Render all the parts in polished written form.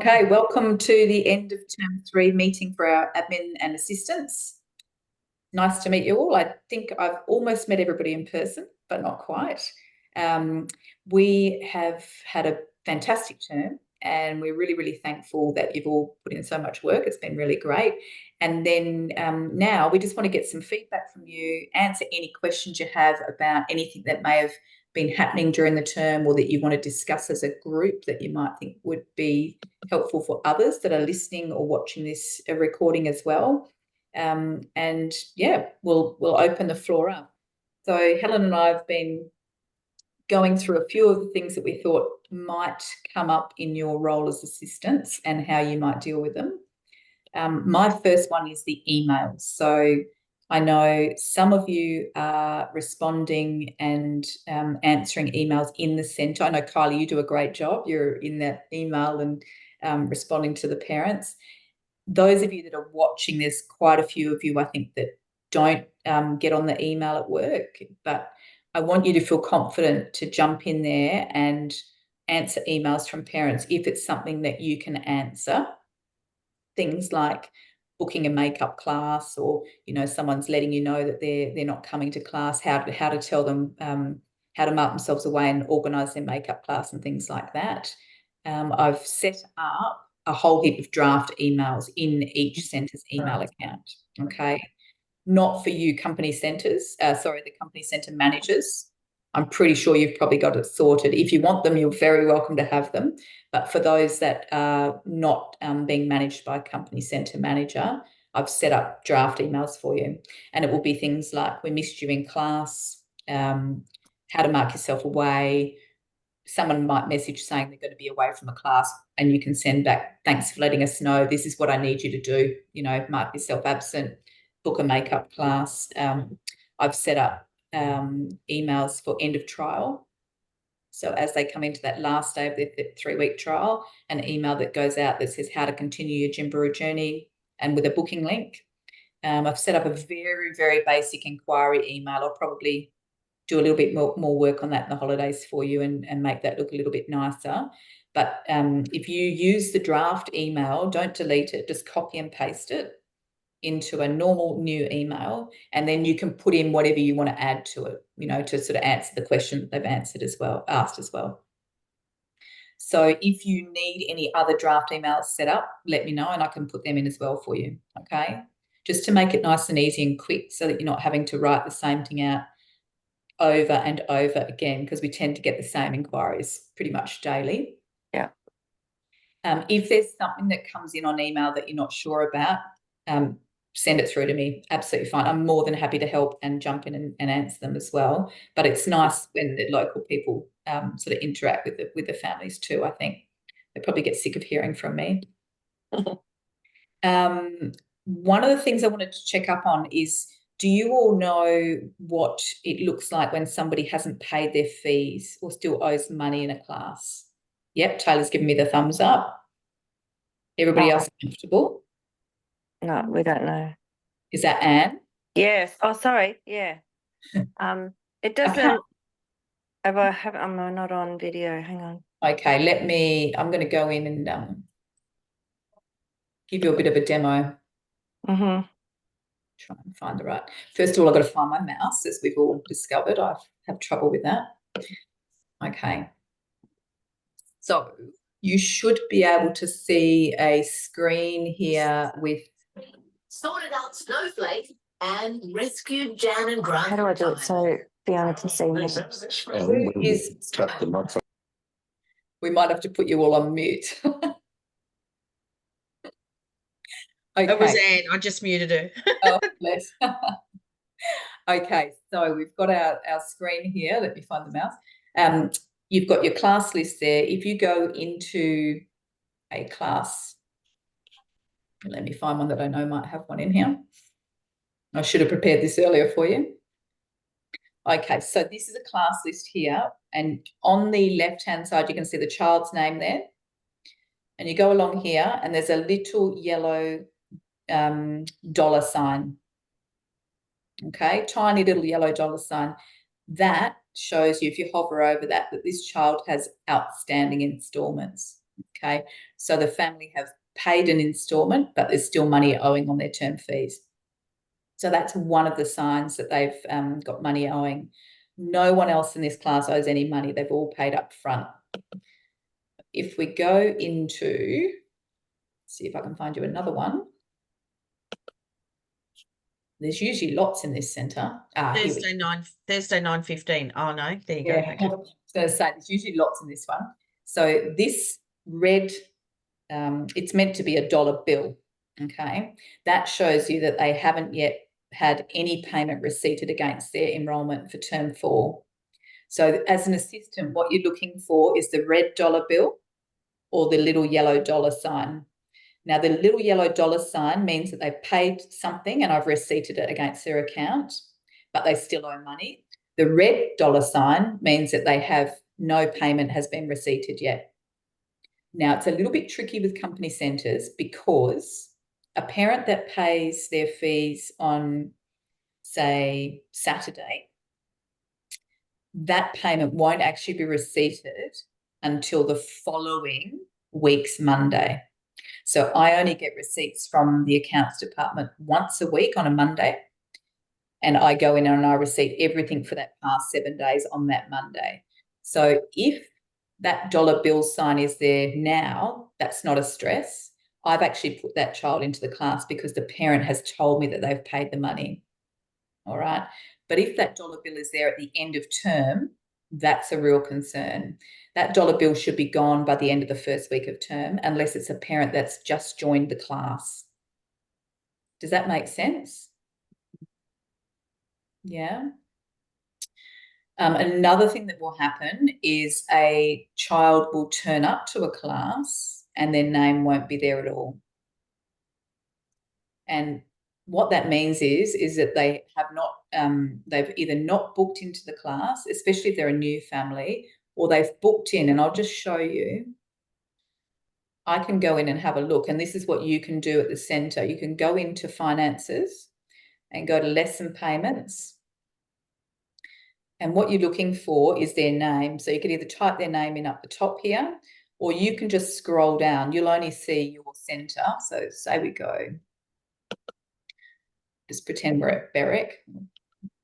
Okay, welcome to the end of term 3 meeting for our admin and assistants. Nice to meet you all. I think I've almost met everybody in person, but not quite. We have had a fantastic term and we're really, really thankful that you've all put in so much work. It's been really great. And then now we just want to get some feedback from you, answer any questions you have about anything that may have been happening during the term or that you want to discuss as a group that you might think would be helpful for others that are listening or watching this recording as well. And yeah, we'll open the floor up. So Helen and I have been going through a few of the things that we thought might come up in your role as assistants and how you might deal with them. My first one is the emails. So I know some of you are responding and answering emails in the centre. I know, Kylie, you do a great job. You're in that email and responding to the parents. Those of you that are watching, there's quite a few of you, I think, that don't get on the email at work, but I want you to feel confident to jump in there and answer emails from parents if it's something that you can answer. Things like booking a makeup class, or someone's letting you know that they're not coming to class, how to tell them how to mark themselves away and organise their makeup class and things like that. I've set up a whole heap of draft emails in each centre's email account. Okay, not for you company centres, the company centre managers. I'm pretty sure you've probably got it sorted. If you want them, you're very welcome to have them. But for those that are not being managed by a company centre manager, I've set up draft emails for you. And it will be things like, we missed you in class, how to mark yourself away. Someone might message saying they're going to be away from a class, and you can send back, thanks for letting us know. This is what I need you to do. Mark yourself absent, book a makeup class. I've set up emails for end of trial. So as they come into that last day of their 3-week trial, an email that goes out that says how to continue your Gymbaroo journey and with a booking link. I've set up a very, very basic inquiry email. I'll probably do a little bit more work on that in the holidays for you and make that look a little bit nicer. But if you use the draft email, don't delete it, just copy and paste it into a normal new email, and then you can put in whatever you want to add to it, to sort of answer the question they've asked as well. So if you need any other draft emails set up, let me know and I can put them in as well for you, okay? Just to make it nice and easy and quick so that you're not having to write the same thing out over and over again, because we tend to get the same inquiries pretty much daily. Yeah. If there's something that comes in on email that you're not sure about, send it through to me. Absolutely fine. I'm more than happy to help and jump in and answer them as well. But it's nice when the local people sort of interact with the families too, I think. They probably get sick of hearing from me. One of the things I wanted to check up on is, do you all know what it looks like when somebody hasn't paid their fees or still owes money in a class? Yep, Taylor's giving me the thumbs up. Everybody else comfortable? No, we don't know. Is that Anne? Yes. Oh, sorry. Yeah. It doesn't. I'm not on video. Hang on. Okay, I'm going to go in and give you a bit of a demo. Mm-hmm. Try and find the right. First of all, I've got to find my mouse, as we've all discovered. I have trouble with that. Okay. So you should be able to see a screen here with sorted out Snowflake and rescued Jan and Grant. How do I do it so Fiona can see me? We might have to put you all on mute. Okay. It was Anne. I just muted her. Oh, bless. Okay, so we've got our screen here. Let me find the mouse. You've got your class list there. If you go into a class, let me find one that I know might have one in here. I should have prepared this earlier for you. Okay, so this is a class list here, and on the left-hand side, you can see the child's name there. And you go along here, and there's a little yellow dollar sign. Okay, tiny little yellow dollar sign. That shows you, if you hover over that this child has outstanding instalments. Okay, so the family have paid an instalment, but there's still money owing on their term fees. So that's one of the signs that they've got money owing. No one else in this class owes any money. They've all paid up front. If we go into, see if I can find you another one. There's usually lots in this centre. Thursday 9:15. Oh no, there you Yeah, go. I was going to say there's usually lots in this one. So this red, it's meant to be a dollar bill. Okay, that shows you that they haven't yet had any payment receipted against their enrolment for term 4. So as an assistant, what you're looking for is the red dollar bill or the little yellow dollar sign. Now, the little yellow dollar sign means that they've paid something and I've receipted it against their account, but they still owe money. The red dollar sign means that they have no payment has been receipted yet. Now, it's a little bit tricky with company centres because a parent that pays their fees on, say, Saturday, that payment won't actually be receipted until the following week's Monday. So I only get receipts from the accounts department once a week on a Monday, and I go in and I receipt everything for that past 7 days on that Monday. So if that dollar bill sign is there now, that's not a stress. I've actually put that child into the class because the parent has told me that they've paid the money. All right. But if that dollar bill is there at the end of term, that's a real concern. That dollar bill should be gone by the end of the first week of term, unless it's a parent that's just joined the class. Does that make sense? Yeah. Another thing that will happen is a child will turn up to a class and their name won't be there at all. And what that means is that they have not, they've either not booked into the class, especially if they're a new family, or they've booked in. And I'll just show you. I can go in and have a look, and this is what you can do at the centre. You can go into finances and go to lesson payments. And what you're looking for is their name. So you can either type their name in up the top here, or you can just scroll down. You'll only see your centre. So say we go, just pretend we're at Berwick,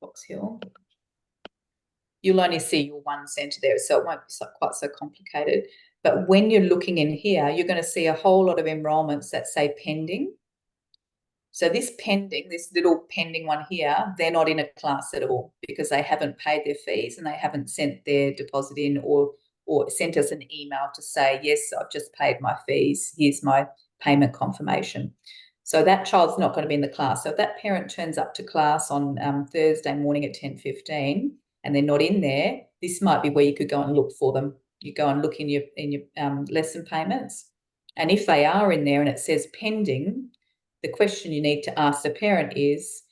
Box Hill. You'll only see your one centre there, so it won't be quite so complicated. But when you're looking in here, you're going to see a whole lot of enrolments that say pending. So this pending, this little pending one here, they're not in a class at all because they haven't paid their fees and they haven't sent their deposit in or sent us an email to say, yes, I've just paid my fees. Here's my payment confirmation. So that child's not going to be in the class. So if that parent turns up to class on Thursday morning at 10:15 and they're not in there, this might be where you could go and look for them. You go and look in your lesson payments. And if they are in there and it says pending, the question you need to ask the parent is,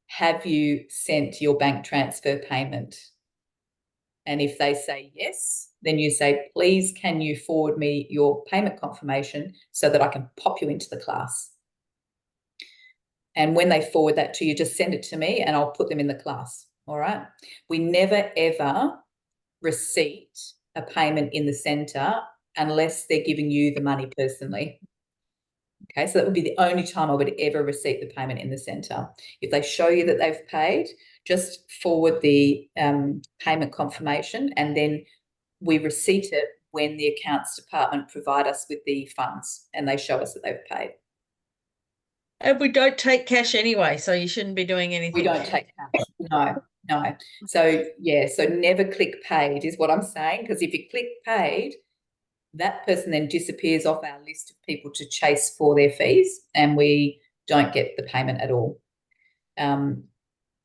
have you sent your bank transfer payment? And if they say yes, then you say, please, can you forward me your payment confirmation so that I can pop you into the class? And when they forward that to you, just send it to me and I'll put them in the class. All right. We never, ever receipt a payment in the centre unless they're giving you the money personally. Okay, so that would be the only time I would ever receipt the payment in the centre. If they show you that they've paid, just forward the payment confirmation and then we receipt it when the accounts department provide us with the funds and they show us that they've paid. And we don't take cash anyway, so you shouldn't be doing anything. We don't take cash. No. So, yeah, so never click paid is what I'm saying, because if you click paid, that person then disappears off our list of people to chase for their fees and we don't get the payment at all.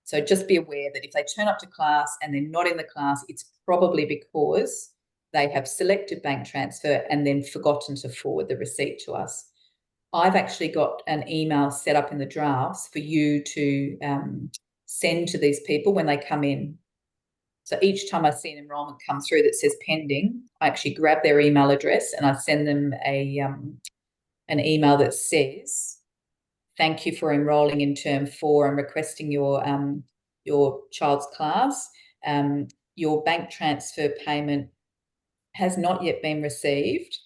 So just be aware that if they turn up to class and they're not in the class, it's probably because they have selected bank transfer and then forgotten to forward the receipt to us. I've actually got an email set up in the drafts for you to send to these people when they come in. So each time I see an enrolment come through that says pending, I actually grab their email address and I send them an email that says, thank you for enrolling in term 4 and requesting your child's class. Your bank transfer payment has not yet been received.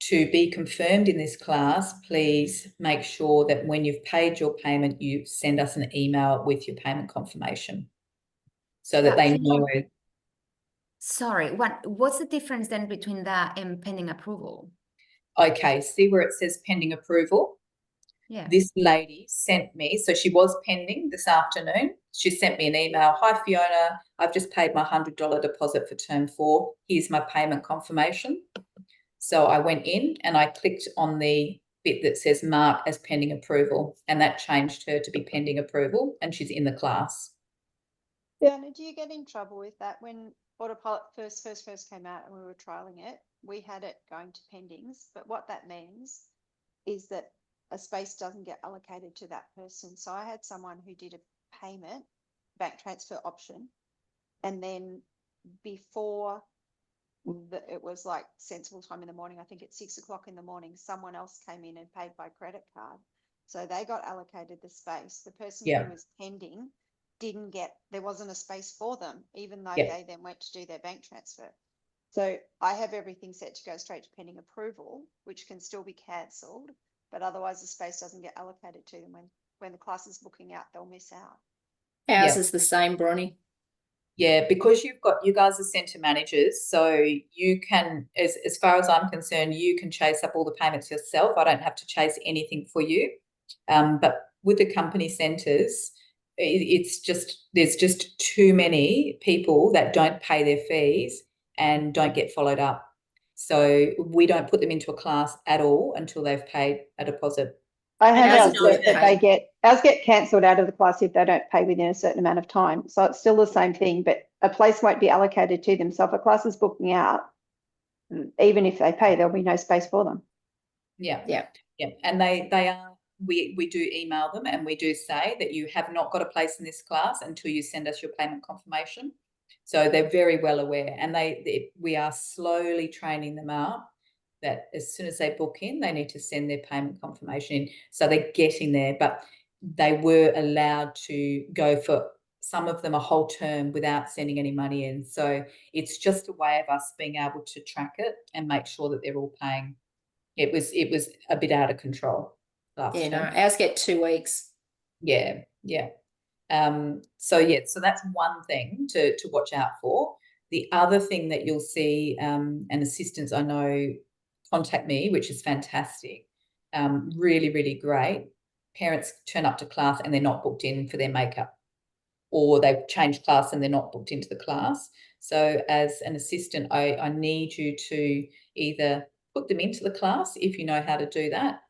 to be confirmed in this class, please make sure that when you've paid your payment, you send us an email with your payment confirmation so that they know. Sorry, what's the difference then between that and pending approval? Okay, see where it says pending approval? Yeah. This lady sent me, so she was pending this afternoon. She sent me an email. Hi, Fiona, I've just paid my $100 deposit for term 4. Here's my payment confirmation. So I went in and I clicked on the bit that says mark as pending approval, and that changed her to be pending approval, and she's in the class. Fiona, do you get in trouble with that when Autopilot first came out and we were trialing it? We had it going to pendings, but what that means is that a space doesn't get allocated to that person. So I had someone who did a payment, bank transfer option, and then before it was like sensible time in the morning, I think at 6 o'clock in the morning, someone else came in and paid by credit card. So they got allocated the space. The person Yeah. who was pending didn't get, there wasn't a space for them, even though Yeah. they then went to do their bank transfer. So I have everything set to go straight to pending approval, which can still be cancelled, but otherwise the space doesn't get allocated to them. When the class is booking out, they'll miss out. Ours Yeah. is the same, Bronnie. Yeah, because you guys are centre managers, so you can, as far as I'm concerned, you can chase up all the payments yourself. I don't have to chase anything for you. But with the company centres, it's just, there's just too many people that don't pay their fees and don't get followed up. So we don't put them into a class at all until they've paid a deposit. I And have ours ours is not that they get, ours get cancelled out of the class if they don't pay within a certain amount of time. So it's still the same thing, but a place won't be allocated to them. So if a class is booking out, even if they pay, there'll be no space for them. Yeah. Yeah. Yeah. And they are, we do email them and we do say that you have not got a place in this class until you send us your payment confirmation. So they're very well aware, and we are slowly training them up that as soon as they book in, they need to send their payment confirmation in. So they're getting there, but they were allowed to go for some of them a whole term without sending any money in. So it's just a way of us being able to track it and make sure that they're all paying. It was a bit out of control last Yeah, no, term. ours get 2 weeks. Yeah, yeah. So that's one thing to watch out for. The other thing that you'll see, and assistants I know contact me, which is fantastic, really, really great. Parents turn up to class and they're not booked in for their makeup, or they've changed class and they're not booked into the class. So as an assistant, I need you to either put them into the class if you know how to do that,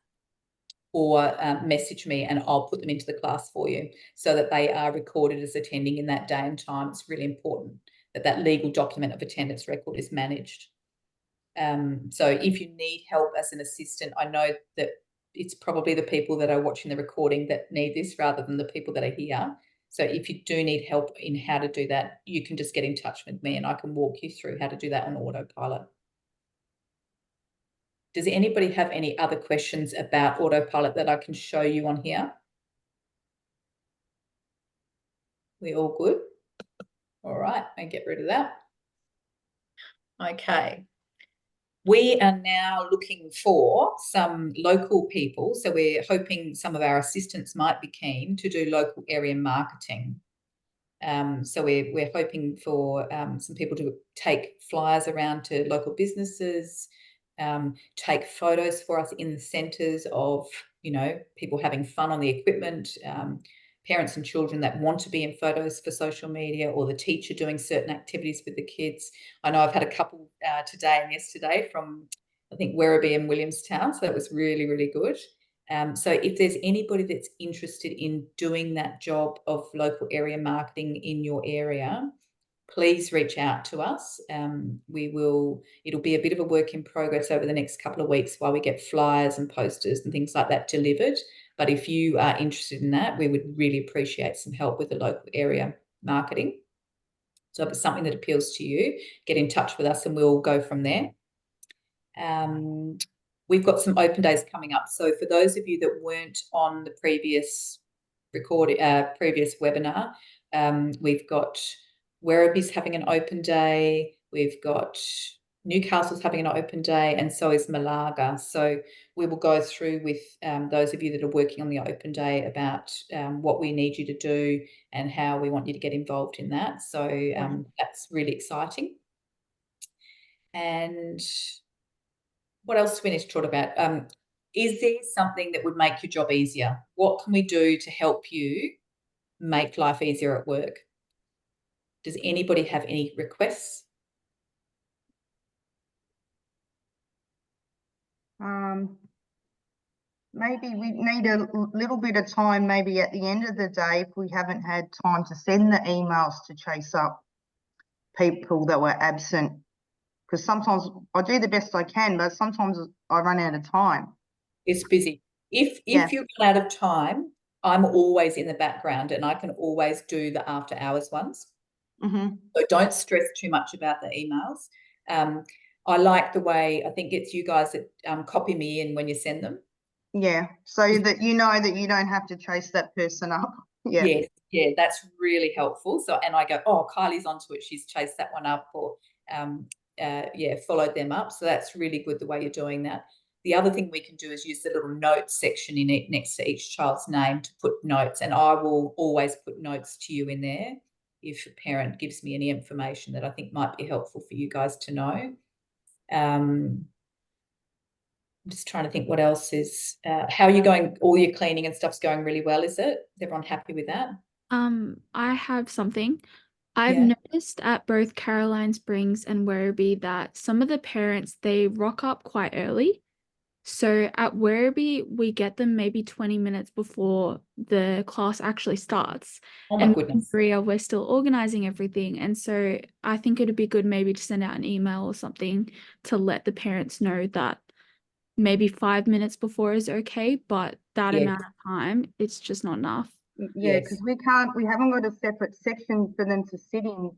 or message me and I'll put them into the class for you so that they are recorded as attending in that day and time. It's really important that that legal document of attendance record is managed. So if you need help as an assistant, I know that it's probably the people that are watching the recording that need this rather than the people that are here. So if you do need help in how to do that, you can just get in touch with me and I can walk you through how to do that on Autopilot. Does anybody have any other questions about Autopilot that I can show you on here? We all good? All right, and get rid of that. Okay. We are now looking for some local people. So we're hoping some of our assistants might be keen to do local area marketing. So we're hoping for some people to take flyers around to local businesses, take photos for us in the centres of, people having fun on the equipment, parents and children that want to be in photos for social media, or the teacher doing certain activities with the kids. I know I've had a couple today and yesterday from, I think, Werribee and Williamstown, so that was really, really good. So if there's anybody that's interested in doing that job of local area marketing in your area, please reach out to us. It'll be a bit of a work in progress over the next couple of weeks while we get flyers and posters and things like that delivered. But if you are interested in that, we would really appreciate some help with the local area marketing. So if it's something that appeals to you, get in touch with us and we'll go from there. We've got some open days coming up. So for those of you that weren't on the previous webinar, we've got Werribee's having an open day. We've got Newcastle's having an open day, and so is Malaga. So we will go through with those of you that are working on the open day about what we need you to do and how we want you to get involved in that. So that's really exciting. And what else do we need to talk about? Is there something that would make your job easier? What can we do to help you make life easier at work? Does anybody have any requests? Maybe we need a little bit of time, maybe at the end of the day, if we haven't had time to send the emails to chase up people that were absent. Because sometimes I do the best I can, but sometimes I run out of time. It's busy. If Yeah. you run out of time, I'm always in the background and I can always do the after hours ones. Mm-hmm. So don't stress too much about the emails. I like the way, I think it's you guys that copy me in when you send them. Yeah, so that you know that you don't have to chase that person up. Yeah. Yes, yeah, that's really helpful. So, and I go, oh, Kylie's onto it. She's chased that one up, or yeah, followed them up. So that's really good the way you're doing that. The other thing we can do is use the little notes section in it next to each child's name to put notes, and I will always put notes to you in there if a parent gives me any information that I think might be helpful for you guys to know. I'm just trying to think what else is, how are you going? All your cleaning and stuff's going really well, is it? Is everyone happy with that? I have something. I've Yeah. noticed at both Caroline Springs and Werribee that some of the parents, they rock up quite early. So at Werribee, we get them maybe 20 minutes before the class actually starts. Oh my And goodness. in Korea, we're still organizing everything. And so I think it'd be good maybe to send out an email or something to let the parents know that maybe 5 minutes before is okay, but that Yes. amount of time, it's just not enough. Yeah, Yes. because we haven't got a separate section for them to sit in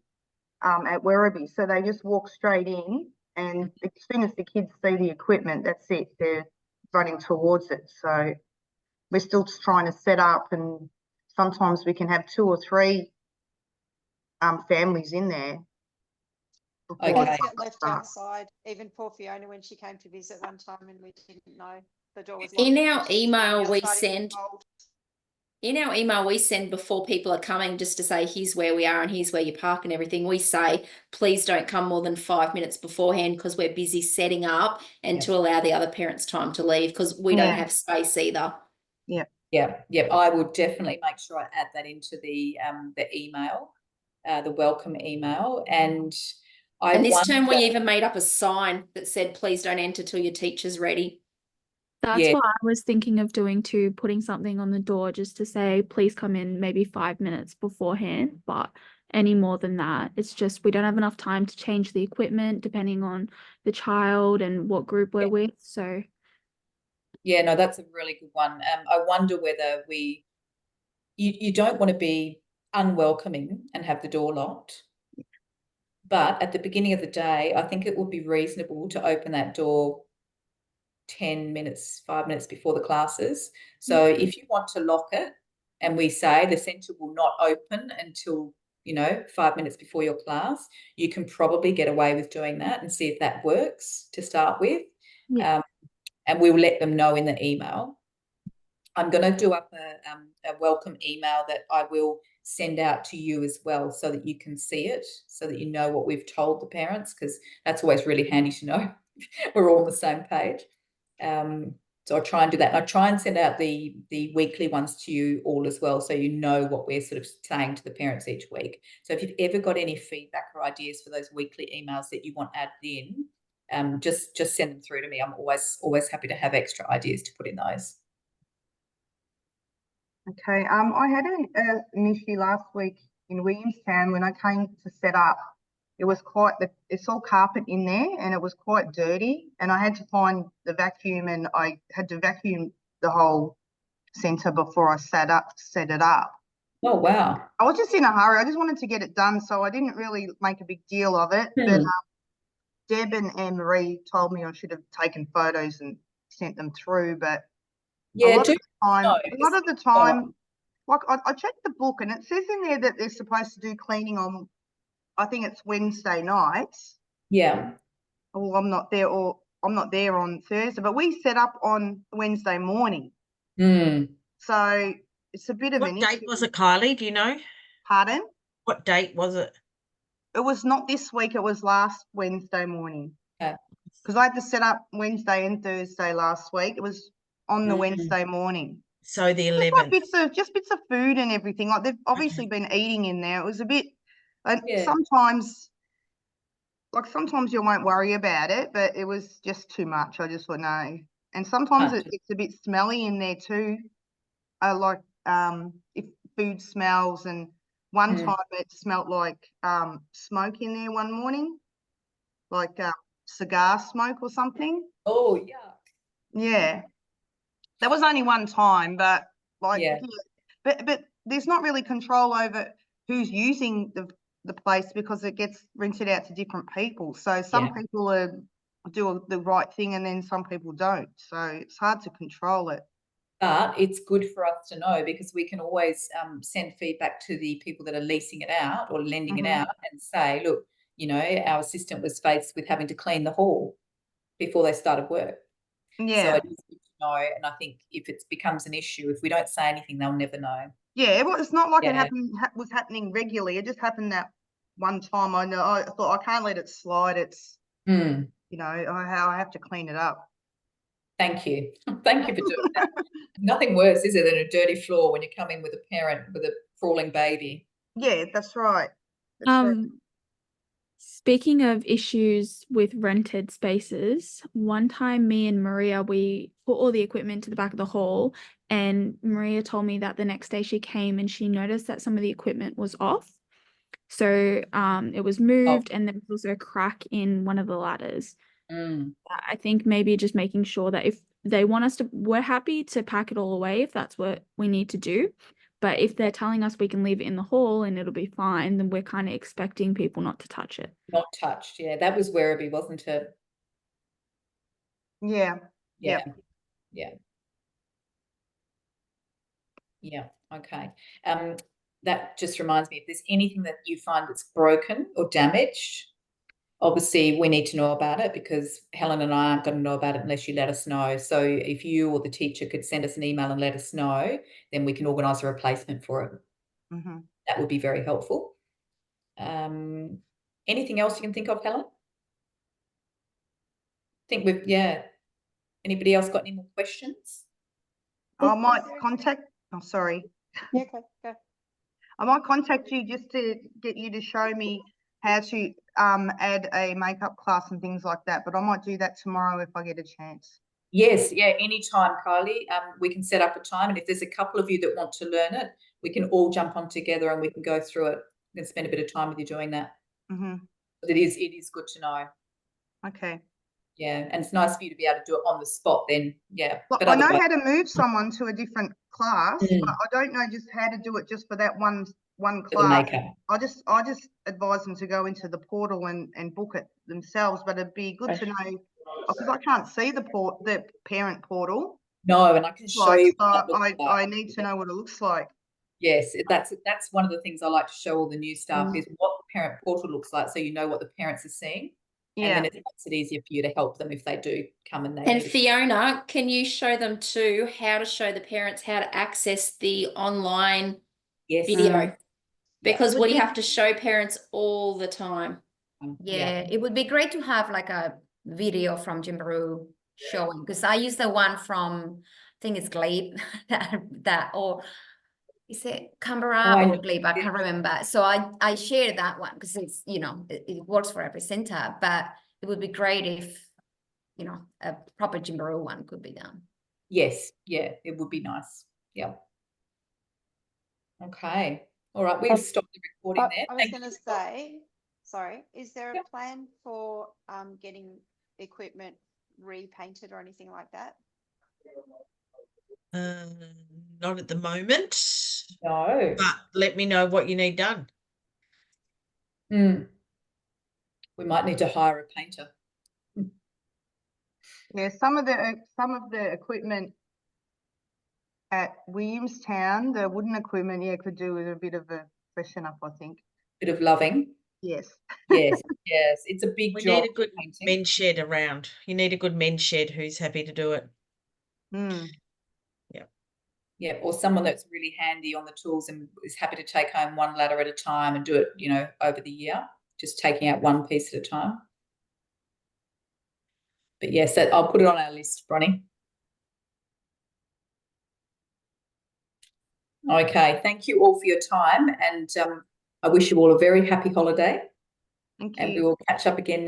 at Werribee. So they just walk straight in, and as soon as the kids see the equipment, that's it. They're running towards it. So we're still trying to set up, and sometimes we can have 2 or 3 families in there. before Okay. it Kids get left starts. outside. Even poor Fiona, when she came to visit one time and we didn't know the door was In locked, our she was running email we outside in the send, cold. in our email we send before people are coming, just to say here's where we are and here's where you park and everything. We say please don't come more than 5 minutes beforehand because we're busy setting up, and to allow the other parents time to leave because we don't Yeah. have space either. Yeah, I will definitely make sure I add that into the email, the welcome email. And And this term we wonder- even made up a sign that said please don't enter till your teacher's ready. That's Yeah. what I was thinking of doing too, putting something on the door just to say, please come in maybe 5 minutes beforehand. But any more than that, it's just we don't have enough time to change the equipment depending on the child and what group we're with. So Yeah, no, that's a really good one. I wonder whether you don't want to be unwelcoming and have the door locked. But at the beginning of the day, I think it would be reasonable to open that door 10 minutes, 5 minutes before the classes. So if you want to lock it, and we say the centre will not open until 5 minutes before your class, you can probably get away with doing that and see if that works to start with. Yeah. And we'll let them know in the email. I'm going to do up a welcome email that I will send out to you as well, so that you can see it, so that you know what we've told the parents, because that's always really handy to know. We're all on the same page. So I'll try and do that. And I'll try and send out the weekly ones to you all as well, so you know what we're sort of saying to the parents each week. So if you've ever got any feedback or ideas for those weekly emails that you want added in, just send them through to me. I'm always happy to have extra ideas to put in those. Okay, I had an issue last week in Williamstown when I came to set up. It was it's all carpet in there and it was quite dirty, and I had to find the vacuum, and I had to vacuum the whole centre before I set it up. Oh, wow. I was just in a hurry. I just wanted to get it done, so I didn't really make a big deal of it. But Deb and Anne-Marie told me I should have taken photos and sent them through, but a lot of the time, like I checked the book and it says in there that they're supposed to do cleaning on, I think it's Wednesday nights. Yeah. well, I'm not there on Thursday, but we set up on Wednesday morning. Mm. So it's a bit of What an date issue. was it, Kylie? Do you know? Pardon? What date was it? It was not this week, it was last Wednesday morning. Okay. Because I had to set up Wednesday and Thursday last week. It was on the Mm. Wednesday morning. So the Just like 11th. bits of food and everything. Like they've obviously been eating in there. It was a bit, and Yeah. sometimes you won't worry about it, but it was just too much. I just thought no. And sometimes Ah, it's a bit smelly in there too. Like if food smells, and one Mm. time it smelt like smoke in there one morning, like cigar smoke or something. Oh, yeah. Yeah. That was only one time, but like, Yeah. but there's not really control over who's using the place because it gets rented out to different people. So some Yeah. people do the right thing and then some people don't. So it's hard to control it. But it's good for us to know because we can always send feedback to the people that are leasing it out or lending it Mhm. out and say, look, you know, our assistant was faced with having to clean the hall before they started work. So Yeah. it is good to know. And I think if it becomes an issue, if we don't say anything, they'll never know. Yeah, well, it's not like it Yeah. was happening regularly. It just happened that one time. I thought I can't let it slide. It's, Mm. you know, I have to clean it up. Thank you. Thank you for doing that. Nothing worse, is it, than a dirty floor when you come in with a parent with a crawling baby? Yeah, that's right. That's right. Speaking of issues with rented spaces, one time me and Maria, we put all the equipment to the back of the hall, and Maria told me that the next day she came and she noticed that some of the equipment was off. So it was moved, and there was also a crack in one of the ladders. Mm. I think maybe just making sure that if they want us to, we're happy to pack it all away if that's what we need to do. But if they're telling us we can leave it in the hall and it'll be fine, then we're kind of expecting people not to touch it. Not touched. Yeah, that was Werribee, wasn't it? Yeah. Yeah. Yep. Yeah. Yeah. Okay. That just reminds me, if there's anything that you find that's broken or damaged, obviously we need to know about it because Helen and I aren't going to know about it unless you let us know. So if you or the teacher could send us an email and let us know, then we can organise a replacement for it. Mm-hmm. That would be very helpful. Anything else you can think of, Helen? Anybody else got any more questions? I might contact. Oh, sorry. Yeah, go. I might contact you just to get you to show me how to add a makeup class and things like that. But I might do that tomorrow if I get a chance. Yes, yeah, anytime, Kylie. We can set up a time, and if there's a couple of you that want to learn it, we can all jump on together and we can go through it and spend a bit of time with you doing that. Mm-hmm. But it is good to know. Okay. Yeah, and it's nice for you to be able to do it on the spot then. Yeah. Well, But I know otherwise, how to move someone to a different class, Mm. but I don't know just how to do it just for that one for the class. makeup. I just advise them to go into the portal and book it themselves. But it'd be good to know because I can't see the parent portal. No, and I can show Like, you so what that looks like. I need to know what it looks like. Yes, that's one of the things I like to show all the new staff Mm. is what the parent portal looks like, so you know what the parents are seeing. And Yeah. then it makes it easier for you to help them if they do come and they And need it. Fiona, can you show them too how to show the parents how to access the online Yes. video? Because Would we be- have to show parents all the time. Yeah, it would be great to have like a video from Jimbaroo showing because I use the one from I think it's Glebe that or is it Canberra Oh, I or know. Glebe? I can't remember. So I share that one because it's it works for every center, but it would be great if a proper Jimbaroo one could be done. Yes, yeah, it would be nice. Yeah. Okay. All right, we'll stop the recording there. I was Thank going to you. say, sorry, is there a Yeah. plan for getting equipment repainted or anything like that? Not at the moment, No. but let me know what you need done. Mm. We might need to hire a painter. Yeah, some of the equipment at Williamstown, the wooden equipment, could do with a bit of a freshen up, I think. Bit of loving. Yes. Yes, yes, it's a big We job. need a good painting. men's shed around. You need a good men's shed who's happy to do it. Mm. Yeah, or someone that's really handy on the tools and is happy to take home one ladder at a time and do it, you know, over the year, just taking out one piece at a time. But yes, I'll put it on our list, Bronnie. Okay, thank you all for your time, and I wish you all a very happy holiday, Thank and we you. will catch up again next